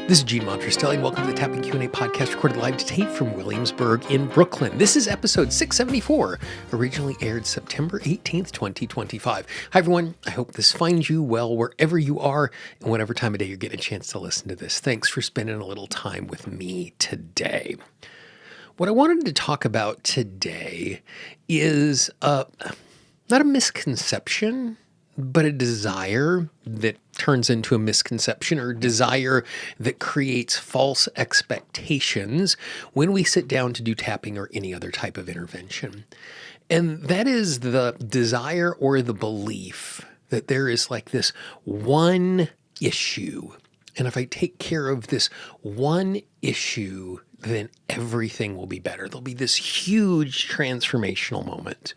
This is Gene Monterastelli, and welcome to the Tapping Q&A podcast recorded live today from Williamsburg in Brooklyn. This is episode 674, originally aired September 18th, 2025. Hi, everyone. I hope this finds you well wherever you are and whatever time of day you're getting a chance to listen to this. Thanks for spending a little time with me today. What I wanted to talk about today is not a misconception, but a desire that turns into a misconception, or desire that creates false expectations when we sit down to do tapping or any other type of intervention. And that is the desire or the belief that there is like this one issue. And if I take care of this one issue, then everything will be better. There'll be this huge transformational moment.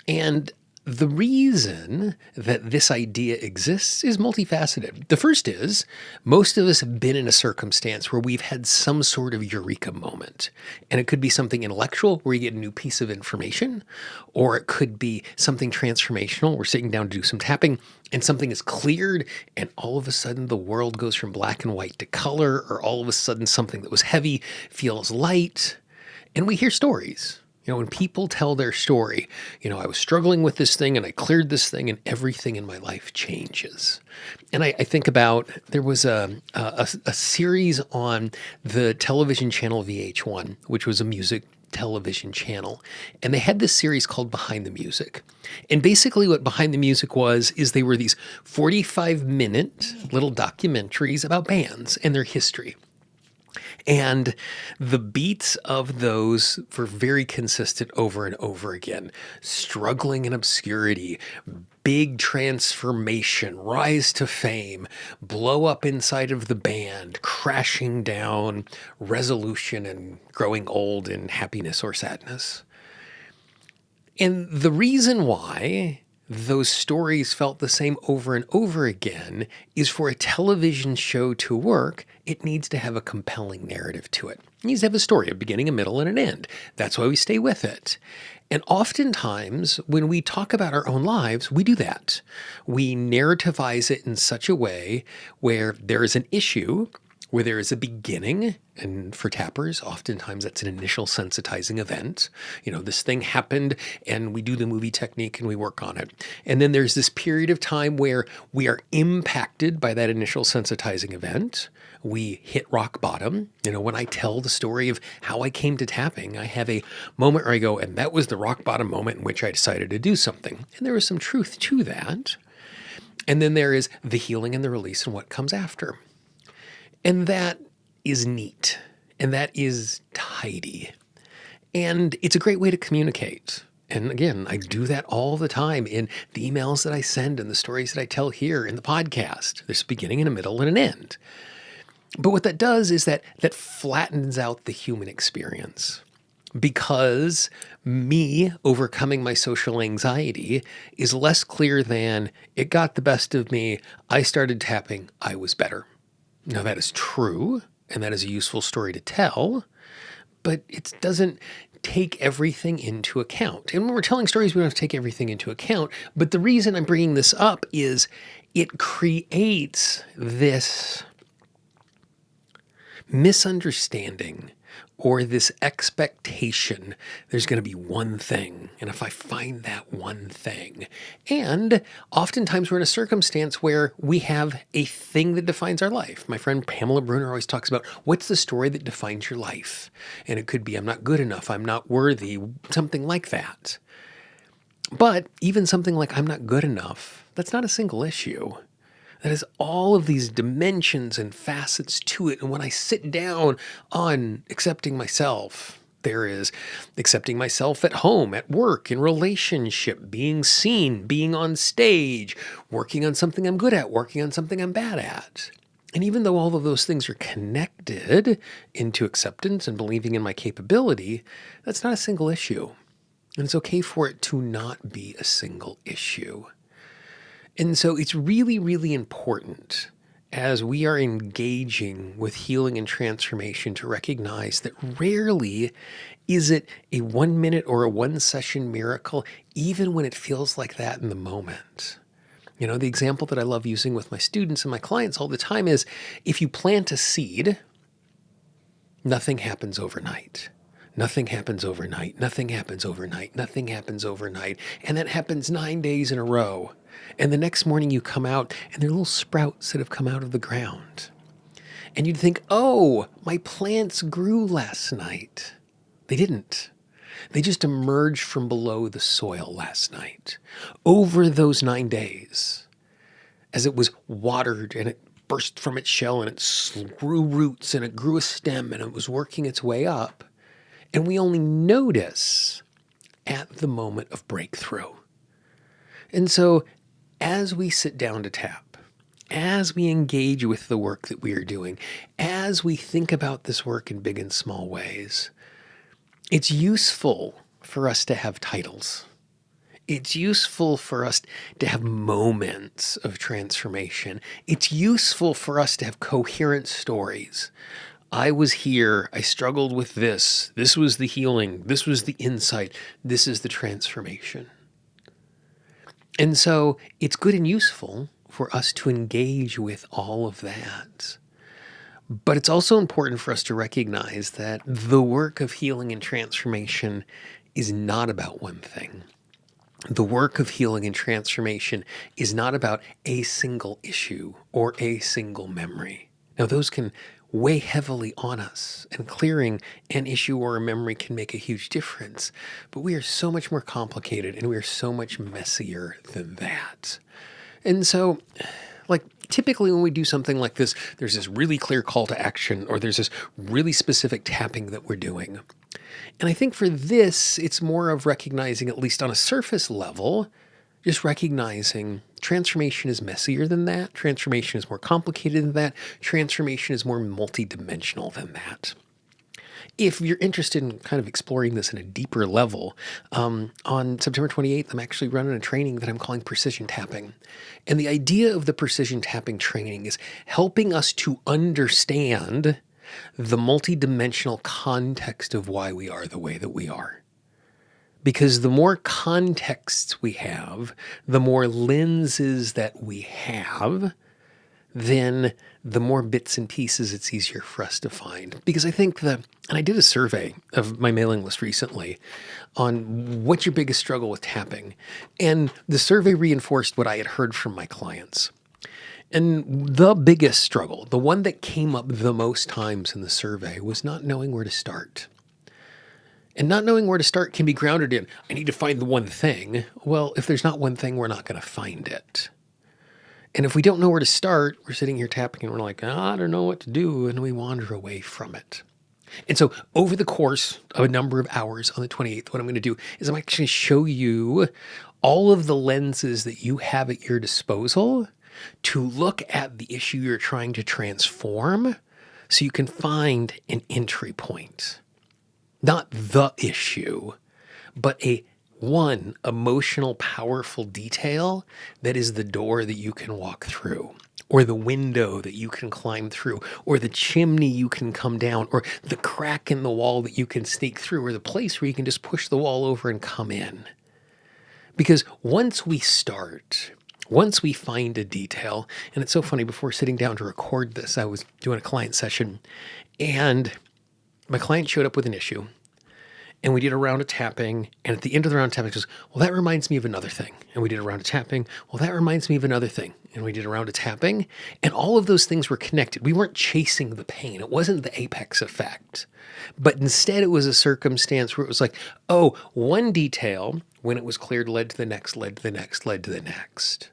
And the reason that this idea exists is multifaceted. The first is most of us have been in a circumstance where we've had some sort of eureka moment. And it could be something intellectual where you get a new piece of information, or it could be something transformational. We're sitting down to do some tapping and something is cleared and all of a sudden the world goes from black and white to color, or all of a sudden something that was heavy feels light. And we hear stories. When people tell their story, I was struggling with this thing and I cleared this thing and everything in my life changes. And I think about, there was a series on the television channel VH1, which was a music television channel. And they had this series called Behind the Music. And basically what Behind the Music is they were these 45-minute little documentaries about bands and their history. And the beats of those were very consistent over and over again. Struggling in obscurity, big transformation, rise to fame, blow up inside of the band, crashing down, resolution, and growing old in happiness or sadness. And the reason why those stories felt the same over and over again is, for a television show to work, it needs to have a compelling narrative to it. It needs to have a story, a beginning, a middle, and an end. That's why we stay with it. And oftentimes, when we talk about our own lives, we do that. We narrativize it in such a way where there is an issue, where there is a beginning, and for tappers, oftentimes that's an initial sensitizing event. This thing happened and we do the movie technique and we work on it. And then there's this period of time where we are impacted by that initial sensitizing event. We hit rock bottom. When I tell the story of how I came to tapping, I have a moment where I go, and that was the rock bottom moment in which I decided to do something. And there is some truth to that. And then there is the healing and the release and what comes after. And that is neat, and that is tidy, and it's a great way to communicate. And again, I do that all the time in the emails that I send and the stories that I tell here in the podcast. There's a beginning and a middle and an end. But what that does is that flattens out the human experience, because me overcoming my social anxiety is less clear than it got the best of me, I started tapping, I was better. Now, that is true, and that is a useful story to tell, but it doesn't take everything into account. And when we're telling stories, we don't have to take everything into account. But the reason I'm bringing this up is it creates this misunderstanding or this expectation. There's going to be one thing, and if I find that one thing, and oftentimes we're in a circumstance where we have a thing that defines our life. My friend Pamela Bruner always talks about, what's the story that defines your life? And it could be, I'm not good enough, I'm not worthy, something like that. But even something like I'm not good enough, that's not a single issue. That has all of these dimensions and facets to it. And when I sit down on accepting myself, there is accepting myself at home, at work, in relationship, being seen, being on stage, working on something I'm good at, working on something I'm bad at. And even though all of those things are connected into acceptance and believing in my capability, that's not a single issue. And it's okay for it to not be a single issue. And so it's really, really important as we are engaging with healing and transformation to recognize that rarely is it a 1 minute or a 1 session miracle, even when it feels like that in the moment. The example that I love using with my students and my clients all the time is if you plant a seed, nothing happens overnight. Nothing happens overnight. Nothing happens overnight. Nothing happens overnight. And that happens 9 days in a row. And the next morning you come out and there are little sprouts that have come out of the ground. And you'd think, oh, my plants grew last night. They didn't. They just emerged from below the soil last night. Over those 9 days, as it was watered and it burst from its shell and it grew roots and it grew a stem and it was working its way up, and we only notice at the moment of breakthrough. And so as we sit down to tap, as we engage with the work that we are doing, as we think about this work in big and small ways, it's useful for us to have titles. It's useful for us to have moments of transformation. It's useful for us to have coherent stories. I was here. I struggled with this. This was the healing. This was the insight. This is the transformation. And so it's good and useful for us to engage with all of that. But it's also important for us to recognize that the work of healing and transformation is not about one thing. The work of healing and transformation is not about a single issue or a single memory. Now, those can weigh heavily on us, and clearing an issue or a memory can make a huge difference. But we are so much more complicated and we are so much messier than that. And so, typically when we do something like this, there's this really clear call to action, or there's this really specific tapping that we're doing. And I think for this, it's more of recognizing, at least on a surface level, just recognizing transformation is messier than that. Transformation is more complicated than that. Transformation is more multidimensional than that. If you're interested in kind of exploring this in a deeper level, on September 28th, I'm actually running a training that I'm calling Precision Tapping. And the idea of the Precision Tapping training is helping us to understand the multidimensional context of why we are the way that we are. Because the more contexts we have, the more lenses that we have, then the more bits and pieces it's easier for us to find. Because I think and I did a survey of my mailing list recently on what's your biggest struggle with tapping. And the survey reinforced what I had heard from my clients. And the biggest struggle, the one that came up the most times in the survey, was not knowing where to start. And not knowing where to start can be grounded in, I need to find the one thing. Well, if there's not one thing, we're not going to find it. And if we don't know where to start, we're sitting here tapping and we're like, I don't know what to do. And we wander away from it. And so over the course of a number of hours on the 28th, what I'm going to do is I'm actually show you all of the lenses that you have at your disposal to look at the issue you're trying to transform so you can find an entry point. Not the issue, but one emotional, powerful detail that is the door that you can walk through, or the window that you can climb through, or the chimney you can come down, or the crack in the wall that you can sneak through, or the place where you can just push the wall over and come in. Because once we find a detail, and it's so funny, before sitting down to record this, I was doing a client session, and my client showed up with an issue, and we did a round of tapping, and at the end of the round of tapping, she goes, well, that reminds me of another thing. And we did a round of tapping. Well, that reminds me of another thing. And we did a round of tapping, and all of those things were connected. We weren't chasing the pain. It wasn't the apex effect. But instead, it was a circumstance where it was like, oh, one detail, when it was cleared, led to the next, led to the next, led to the next.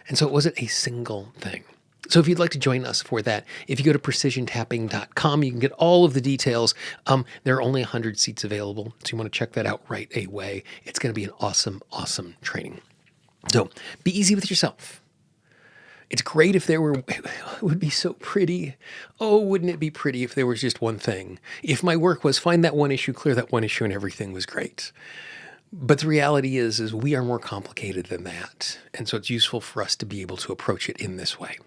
And so it wasn't a single thing. So if you'd like to join us for that, if you go to precisiontapping.com, you can get all of the details. There are only 100 seats available, so you want to check that out right away. It's going to be an awesome, awesome training. So be easy with yourself. It's great if it would be so pretty. Oh, wouldn't it be pretty if there was just one thing? If my work was find that one issue, clear that one issue, and everything was great. But the reality is we are more complicated than that. And so it's useful for us to be able to approach it in this way.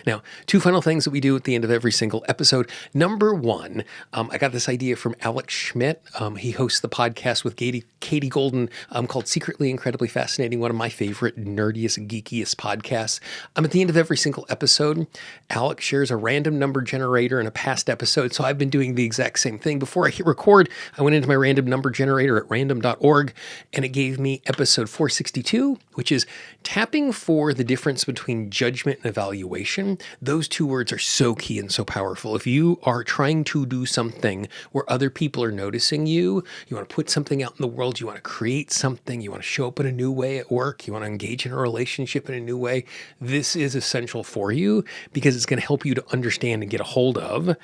Now, two final things that we do at the end of every single episode. Number one, I got this idea from Alex Schmidt. He hosts the podcast with Katie Golden called Secretly Incredibly Fascinating, one of my favorite, nerdiest, geekiest podcasts. At the end of every single episode, Alex shares a random number generator in a past episode. So I've been doing the exact same thing. Before I hit record, I went into my random number generator at random.org, and it gave me episode 462, which is tapping for the difference between judgment and evaluation. Those two words are so key and so powerful. If you are trying to do something where other people are noticing you, you want to put something out in the world, you want to create something, you want to show up in a new way at work, you want to engage in a relationship in a new way, this is essential for you because it's going to help you to understand and get a hold of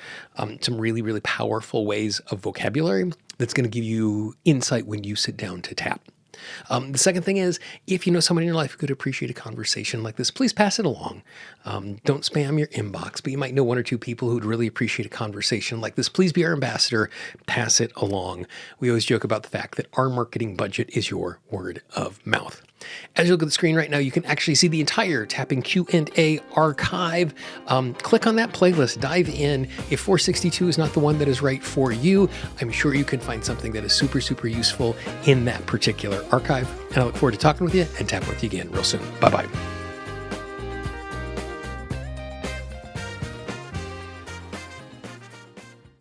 some really, really powerful ways of vocabulary that's going to give you insight when you sit down to tap. The second thing is, if you know someone in your life who could appreciate a conversation like this, please pass it along. Don't spam your inbox, but you might know one or two people who would really appreciate a conversation like this. Please be our ambassador. Pass it along. We always joke about the fact that our marketing budget is your word of mouth. As you look at the screen right now, you can actually see the entire Tapping Q&A archive. Click on that playlist, dive in. If 462 is not the one that is right for you, I'm sure you can find something that is super, super useful in that particular archive. And I look forward to talking with you and tapping with you again real soon. Bye-bye.